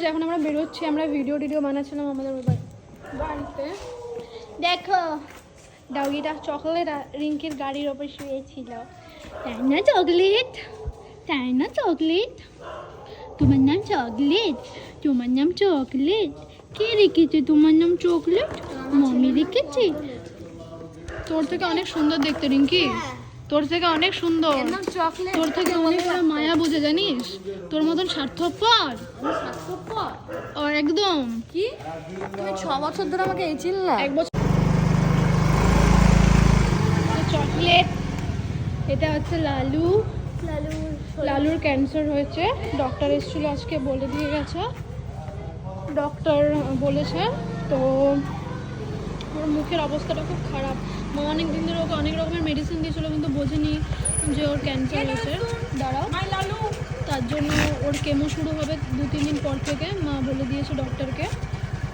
এখন আমরা বেরোচ্ছি, আমরা ভিডিও বানাচ্ছিলাম আমাদের বাড়িতে। দেখো ডগিটা চকলেট রিঙ্কির গাড়ির ওপর শুয়েছিল। তাই না চকলেট? তাই না চকলেট? তোমার নাম চকলেট? তোমার নাম চকলেট? কে রেখেছে তোমার নাম চকলেট? মমি রেখেছে। তোর থেকে অনেক সুন্দর দেখতে রিঙ্কি, তোর থেকে অনেক সুন্দর, তোর থেকে অনেক মায়া বুঝে, জানিস? তোর মতন স্বার্থপর ও একদম। কি তুমি 6 বছর ধরে আমাকে এই চিনলা? 1 বছর। চকলেট, এটা হচ্ছে লালুর ক্যান্সার হয়েছে। ডক্টর এসেছিল আজকে, বলে দিয়ে গেছে, ডক্টর বলেছে। তো ওর মুখের অবস্থাটা খুব খারাপ। মা অনেক দিন ধরে ওকে অনেক রকমের মেডিসিন দিয়েছিল, কিন্তু বোঝেনি যে ওর ক্যান্সার হয়েছে। দাঁড়াও, তার জন্য ওর কেমো শুরু হবে 2-3 দিন পর থেকে, মা বলে দিয়েছে ডক্টরকে।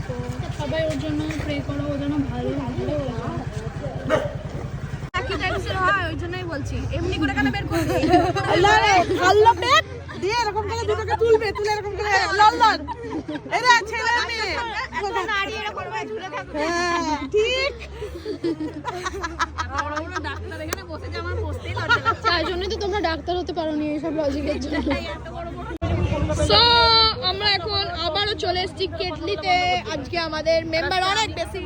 তো সবাই ওর জন্য প্রে করো, ও যেন ভালো হয়। ওই জন্যই বলছি, এমনি করে কেন বের করবি? আল্লাহ পেট দিয়ে এরকম করে দুটোকে তুলবে, তুলে এরকম করে লল্লন। এরা ছেলে মেয়ে নাড়ি এরকম করে ঝুলে থাকবে। হ্যাঁ ঠিক। ডাক্তার এখানে বসে যে আমার বসতেই লজ্জা লাগছে। তার জন্যই তো তোমরা ডাক্তার হতে পারোনি এইসব লজিকের জন্য। সো আমরা এখন আবারও চলে এসেছি কেটলিতে। আজকে আমাদের মেম্বার অনেক বেশি,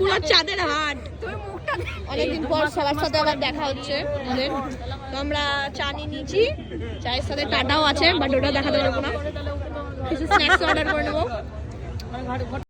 পুরো চাঁদের হাট। অনেকদিন পর সবার সাথে আবার দেখা হচ্ছে আমাদের। তো আমরা চা নিয়ে নিয়েছি, চায়ের সাথে টাটাও আছে, বাট ওটা দেখাতে পারবো না। কিছু স্ন্যাক্স অর্ডার করে নেবো।